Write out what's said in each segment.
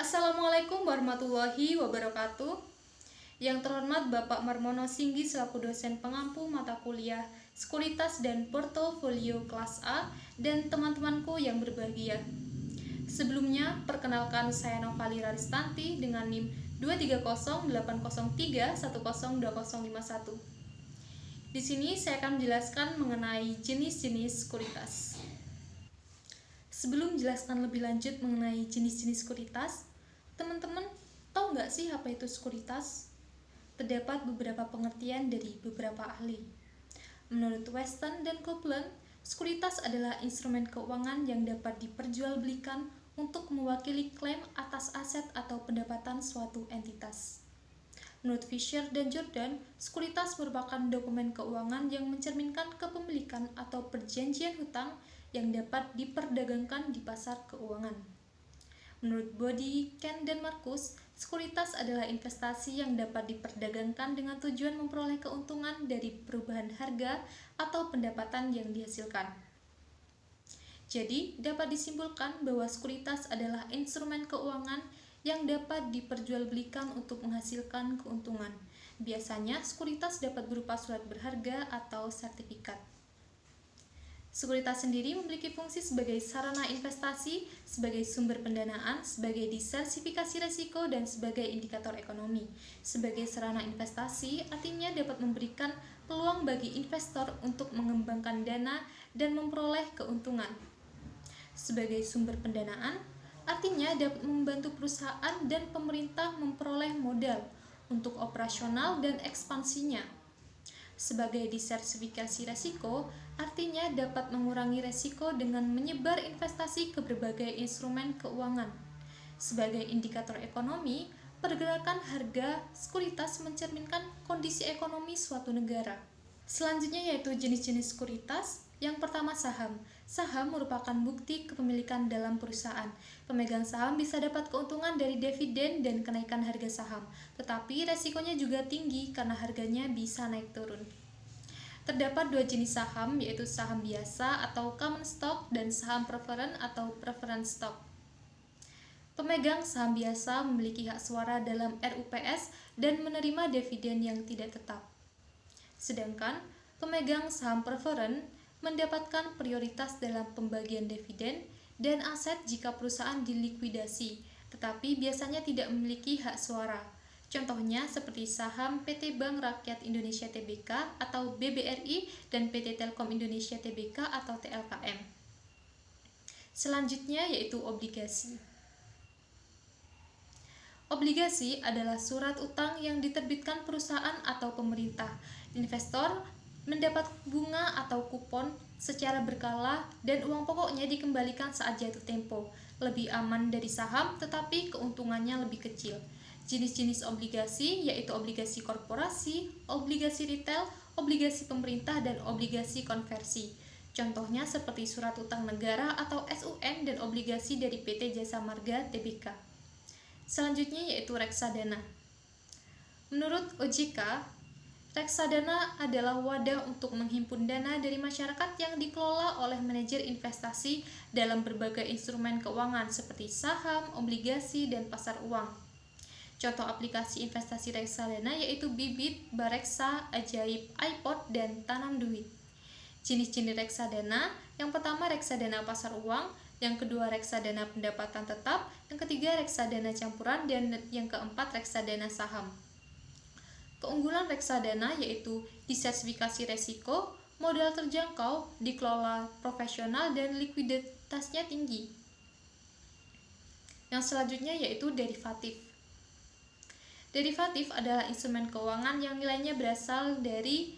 Assalamualaikum warahmatullahi wabarakatuh. Yang terhormat Bapak Marmono Singgi selaku dosen pengampu mata kuliah Sekuritas dan Portofolio kelas A dan teman-temanku yang berbahagia. Sebelumnya, perkenalkan saya Novali Raristanti dengan NIM 2308031020051. Di sini saya akan menjelaskan mengenai jenis-jenis sekuritas. Sebelum menjelaskan lebih lanjut mengenai jenis-jenis sekuritas, teman-teman tahu nggak sih apa itu sekuritas? Terdapat beberapa pengertian dari beberapa ahli. Menurut Weston dan Copeland, sekuritas adalah instrumen keuangan yang dapat diperjualbelikan untuk mewakili klaim atas aset atau pendapatan suatu entitas. Menurut Fisher dan Jordan, sekuritas merupakan dokumen keuangan yang mencerminkan kepemilikan atau perjanjian hutang yang dapat diperdagangkan di pasar keuangan. Menurut Body, Ken, dan Marcus, sekuritas adalah investasi yang dapat diperdagangkan dengan tujuan memperoleh keuntungan dari perubahan harga atau pendapatan yang dihasilkan. Jadi, dapat disimpulkan bahwa sekuritas adalah instrumen keuangan yang dapat diperjualbelikan untuk menghasilkan keuntungan. Biasanya, sekuritas dapat berupa surat berharga atau sertifikat. Sekuritas sendiri memiliki fungsi sebagai sarana investasi, sebagai sumber pendanaan, sebagai diversifikasi risiko, dan sebagai indikator ekonomi. Sebagai sarana investasi, artinya dapat memberikan peluang bagi investor untuk mengembangkan dana dan memperoleh keuntungan. Sebagai sumber pendanaan, artinya dapat membantu perusahaan dan pemerintah memperoleh modal untuk operasional dan ekspansinya. Sebagai diversifikasi risiko, artinya dapat mengurangi risiko dengan menyebar investasi ke berbagai instrumen keuangan. Sebagai indikator ekonomi, pergerakan harga sekuritas mencerminkan kondisi ekonomi suatu negara. Selanjutnya yaitu jenis-jenis sekuritas. Yang pertama, saham. Saham merupakan bukti kepemilikan dalam perusahaan. Pemegang saham bisa dapat keuntungan dari dividen dan kenaikan harga saham, tetapi resikonya juga tinggi karena harganya bisa naik turun. Terdapat dua jenis saham, yaitu saham biasa atau common stock dan saham preferred atau preference stock. Pemegang saham biasa memiliki hak suara dalam RUPS dan menerima dividen yang tidak tetap. Sedangkan pemegang saham preferred mendapatkan prioritas dalam pembagian dividen dan aset jika perusahaan dilikuidasi, tetapi biasanya tidak memiliki hak suara. Contohnya seperti saham PT Bank Rakyat Indonesia Tbk atau BBRI dan PT Telkom Indonesia Tbk atau TLKM. Selanjutnya yaitu obligasi. Obligasi adalah surat utang yang diterbitkan perusahaan atau pemerintah. Investor mendapat bunga atau kupon secara berkala dan uang pokoknya dikembalikan saat jatuh tempo. Lebih aman dari saham, tetapi keuntungannya lebih kecil. Jenis-jenis obligasi yaitu obligasi korporasi, obligasi retail, obligasi pemerintah, dan obligasi konversi. Contohnya seperti surat utang negara atau SUN dan obligasi dari PT Jasa Marga Tbk. Selanjutnya yaitu reksadana. Menurut OJK, reksadana adalah wadah untuk menghimpun dana dari masyarakat yang dikelola oleh manajer investasi dalam berbagai instrumen keuangan seperti saham, obligasi, dan pasar uang. Contoh aplikasi investasi reksadana yaitu Bibit, Bareksa, Ajaib, iPod, dan Tanam Duit. Jenis-jenis reksadana, yang pertama reksadana pasar uang, yang kedua reksadana pendapatan tetap, yang ketiga reksadana campuran, dan yang keempat reksadana saham. Keunggulan reksadana yaitu diversifikasi risiko, modal terjangkau, dikelola profesional, dan likuiditasnya tinggi. Yang selanjutnya yaitu derivatif. Derivatif adalah instrumen keuangan yang nilainya berasal dari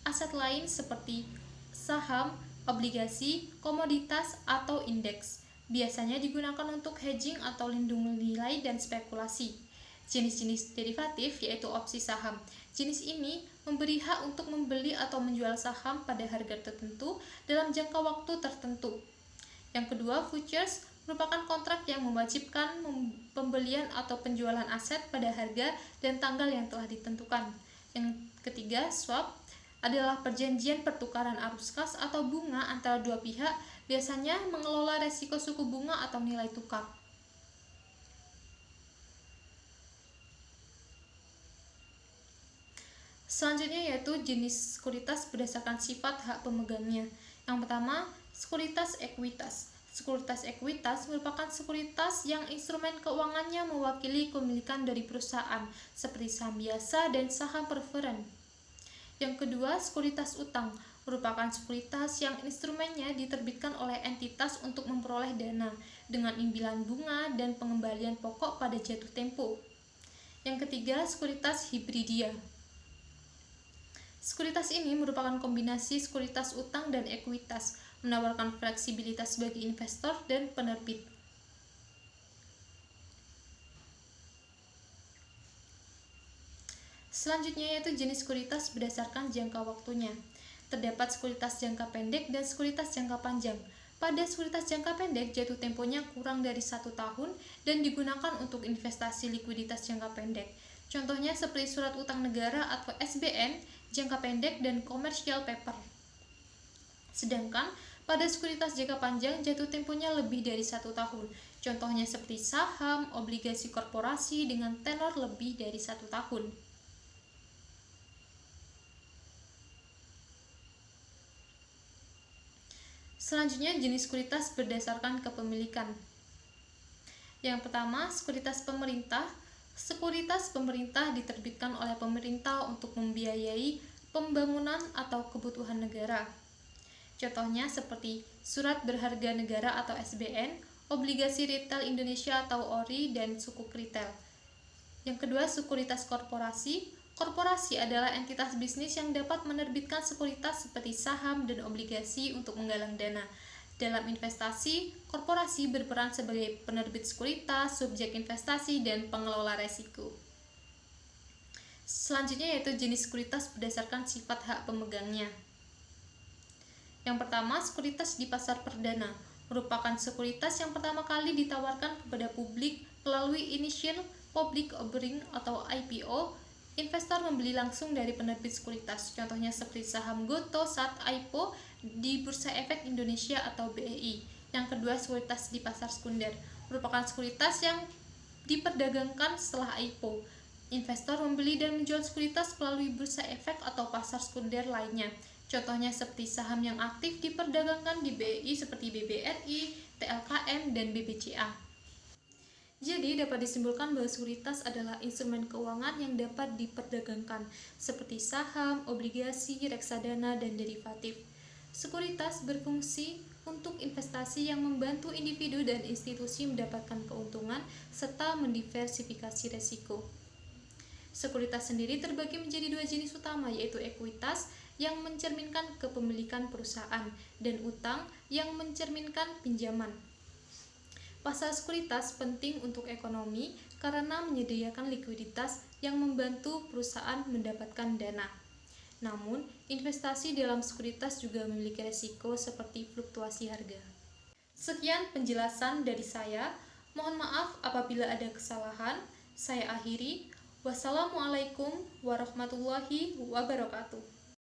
aset lain seperti saham, obligasi, komoditas, atau indeks. Biasanya digunakan untuk hedging atau lindung nilai dan spekulasi. Jenis-jenis derivatif yaitu opsi saham. Jenis ini memberi hak untuk membeli atau menjual saham pada harga tertentu dalam jangka waktu tertentu. Yang kedua, futures merupakan kontrak yang mewajibkan pembelian atau penjualan aset pada harga dan tanggal yang telah ditentukan. Yang ketiga, swap adalah perjanjian pertukaran arus kas atau bunga antara dua pihak, biasanya mengelola resiko suku bunga atau nilai tukar. Selanjutnya yaitu jenis sekuritas berdasarkan sifat hak pemegangnya. Yang pertama, sekuritas ekuitas. Sekuritas ekuitas merupakan sekuritas yang instrumen keuangannya mewakili kepemilikan dari perusahaan, seperti saham biasa dan saham preferen. Yang kedua, sekuritas utang merupakan sekuritas yang instrumennya diterbitkan oleh entitas untuk memperoleh dana dengan imbalan bunga dan pengembalian pokok pada jatuh tempo. Yang ketiga, sekuritas hibridia. Sekuritas ini merupakan kombinasi sekuritas utang dan ekuitas, menawarkan fleksibilitas bagi investor dan penerbit. Selanjutnya yaitu jenis sekuritas berdasarkan jangka waktunya. Terdapat sekuritas jangka pendek dan sekuritas jangka panjang. Pada sekuritas jangka pendek, jatuh temponya kurang dari 1 tahun dan digunakan untuk investasi likuiditas jangka pendek. Contohnya seperti surat utang negara atau SBN, jangka pendek, dan commercial paper. Sedangkan pada sekuritas jangka panjang, jatuh temponya lebih dari 1 tahun. Contohnya seperti saham, obligasi korporasi dengan tenor lebih dari 1 tahun. Selanjutnya, jenis sekuritas berdasarkan kepemilikan. Yang pertama, sekuritas pemerintah. Sekuritas pemerintah diterbitkan oleh pemerintah untuk membiayai pembangunan atau kebutuhan negara. Contohnya seperti surat berharga negara atau SBN, obligasi retail Indonesia atau ORI, dan sukuk retail. Yang kedua, sekuritas korporasi. Korporasi adalah entitas bisnis yang dapat menerbitkan sekuritas seperti saham dan obligasi untuk menggalang dana. Dalam investasi, korporasi berperan sebagai penerbit sekuritas, subjek investasi, dan pengelola resiko. Selanjutnya yaitu jenis sekuritas berdasarkan sifat hak pemegangnya. Yang pertama, sekuritas di pasar perdana merupakan sekuritas yang pertama kali ditawarkan kepada publik melalui initial public offering atau IPO. Investor membeli langsung dari penerbit sekuritas, contohnya seperti saham Gotoh saat IPO di Bursa Efek Indonesia atau BEI. Yang kedua, sekuritas di pasar sekunder merupakan sekuritas yang diperdagangkan setelah IPO. Investor membeli dan menjual sekuritas melalui bursa efek atau pasar sekunder lainnya. Contohnya seperti saham yang aktif diperdagangkan di BEI seperti BBRI, TLKM, dan BBCA. Jadi dapat disimpulkan bahwa sekuritas adalah instrumen keuangan yang dapat diperdagangkan seperti saham, obligasi, reksadana, dan derivatif. Sekuritas berfungsi untuk investasi yang membantu individu dan institusi mendapatkan keuntungan serta mendiversifikasi resiko. Sekuritas sendiri terbagi menjadi 2 jenis utama, yaitu ekuitas yang mencerminkan kepemilikan perusahaan dan utang yang mencerminkan pinjaman. Pasar sekuritas penting untuk ekonomi karena menyediakan likuiditas yang membantu perusahaan mendapatkan dana. Namun, investasi dalam sekuritas juga memiliki risiko seperti fluktuasi harga. Sekian penjelasan dari saya. Mohon maaf apabila ada kesalahan. Saya akhiri. Wassalamualaikum warahmatullahi wabarakatuh.